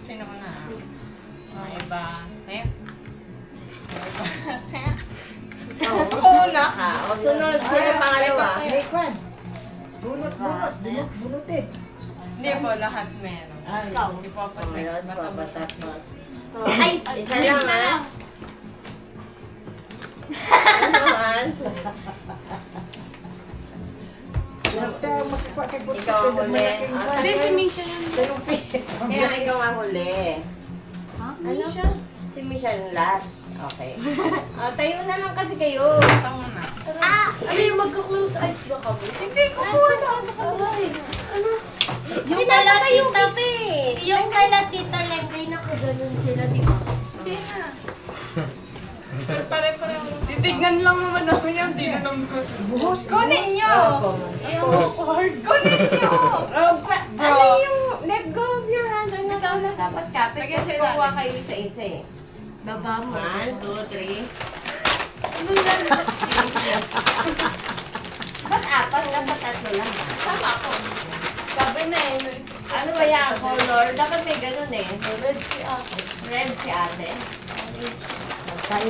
sino na? Mga iba. Kaya? Kaya? Ako una. Sunod, sino pangalawa? Lekwan. Bunot. Bunutin. Hindi po, lahat meron. Ikaw. Si Papa Tex, mata-mata. Ay, Isa lang, ha? Ano naman? Basta magpakagod. Ikaw ang huli. hindi si Misha yun. Kaya ikaw ang huli. Ha? Misha? Si Misha yung last. Okay. Tayo na lang kasi kayo. Tama na. Ano yung magka-close eyes ba kami? Hindi ko po Ano? Yung Hindi kala dapat kayo tita, kape. yung kala tita Lengay nakaganon sila, di ba? Hindi na. Pero pare-pareho. Titignan lang naman namin yan. Hindi na naman. Buhos. Kunin nyo! Kunin nyo! Ano yung let go of your hand? Ano na dapat kapit? Lagyan Kasi sa kukuha ilalim. kayo isa-isa eh. Baba mo. 1, 2, 3. Ano yan? Ba't apat? Dapat tatlo lang. Sama ako. Sabi na eh. Ano ba yung color? Dapat may ganun eh. Red si ate. Red si ate. Ay,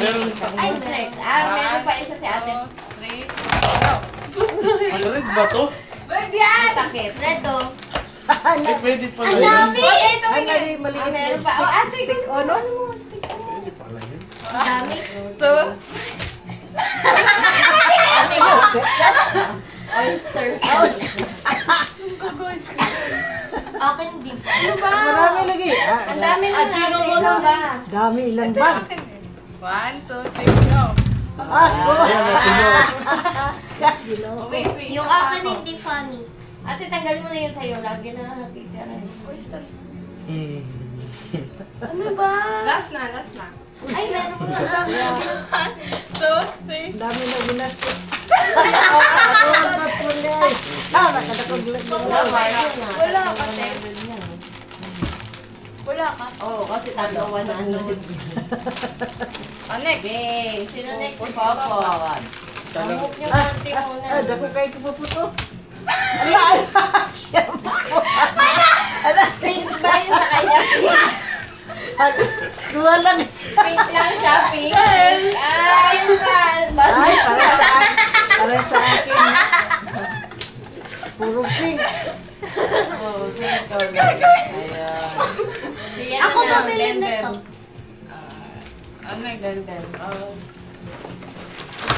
Next. Meron pa isa si ate. 2, 3, go! Ano rin ba to? Red yan! Sakit. red oh. Eh, pwede pala Ang yun. dami! Ito Ay, yun! maliit. Meron pa. Oh, ate, Stick on. Pwede pala yun. Ang dami. 2, Ate, oyster sauce. Akin din. Ano ba? Marami lagi. Ang dami na natin. Chino mo Ano ba? Dami ilang bag. 1, 2, 3, go! Ayan, nasunod. Wait. Yung akin hindi funny. Ate, tanggalin mo na yun sa'yo. Lagi na natitira eh. Oyster sauce. Hmm. Ano ba? Last na. Ay, meron ko na. 2, 3, Dami na ginastos. Wala ka, te. Wala ka. Oo, kasi tatlo 100. Oh, next. Okay, sino next si Papa? Samok niyo konti muna. Dako kayo puputo. Pink ba yun sa kanya? Kuha lang. Pink lang siya, pink. Ay, ba? Ay, para sa akin. Puro pink. Oh, pink color. Ayan. Siya Ako na, mamili na Bem, to. Ano yung Bem.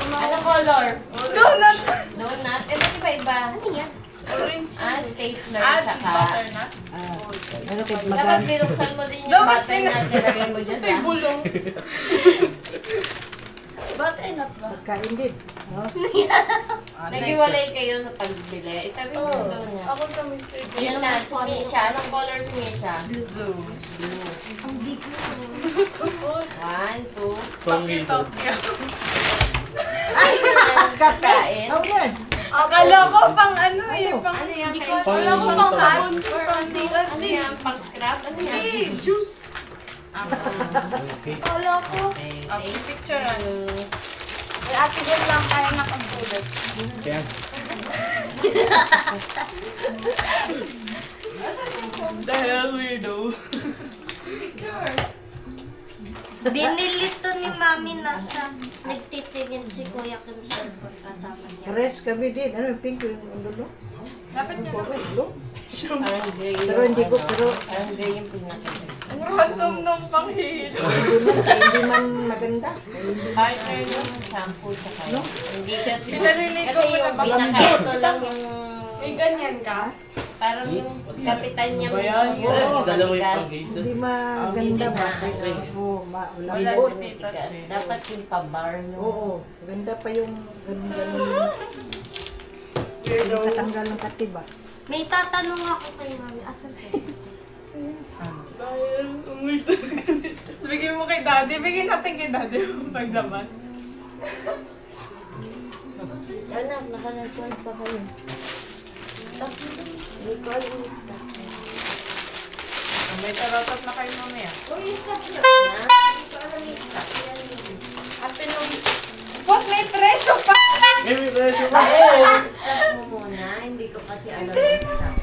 Ano color? Donut! Donut? Eh, ba't iba-iba? Ano yan? Orange. Stapler, Add tsaka... butternut. Ano kayo Dapat magan? binuksan mo din yung Dapat butter na nilagay mo dyan, Ito'y ha? bulong. Butternut ba? Pagkain din. Oh. Naghiwalay kayo sa pagbili. Itabi mo yung donut. Ako sa Mr. Green. Yun na, si Misha. Anong color si Misha? Blue. Ang big na. 1, 2. Pangito. Tokyo. Kain. Ano yan? Akala ko pang ano eh. Pang Ano yan? Hindi kayo? ko Akala ko pang sabon. Pang sikat Ano din. yan? Pang scrap? Ano yan? Juice. Okay. Akala ko. Okay. Picture ano. Ay, ate din lang kaya nakapulot. Kaya. The hell weirdo. Picture. Binili to ni Mami nasa nagtitingin si Kuya Kim cellphone kasama niya. Pares kami din. Ano yung pink yung dulo? Dapat nyo na. Dulo? Parang gray yung Pero hindi ko, ano, pero Parang gray yung pinaka. Ano random nung panghilo. hindi man maganda. Hindi Partner yung shampoo tsaka No? hindi kasi Pinaliligo kasi mo na yung ba? pinaka ito lang yung May ganyan ka? parang yung kapitan niya Ba mismo yan? yung Dalawa yung matigas. pangito. hindi maganda ba? Oo, Wala malambot. si Tita Matigas. Che. Dapat yung pa-bar yung Oo, ganda pa yung ganun-ganun. Hindi katanggal ng katiba. May tatanong ako kay Mami. Asan ko? Dahil umuwi Bigyan mo kay daddy. Bigyan natin kay daddy paglabas. anak, naka-record pa kayo. Stop. Record mo stop. May tarotot na kayo mamaya. Uy, stop na. Ate nung... What? May presyo pa! May presyo ba? Stop mo muna. Hindi ko kasi alam yung stop.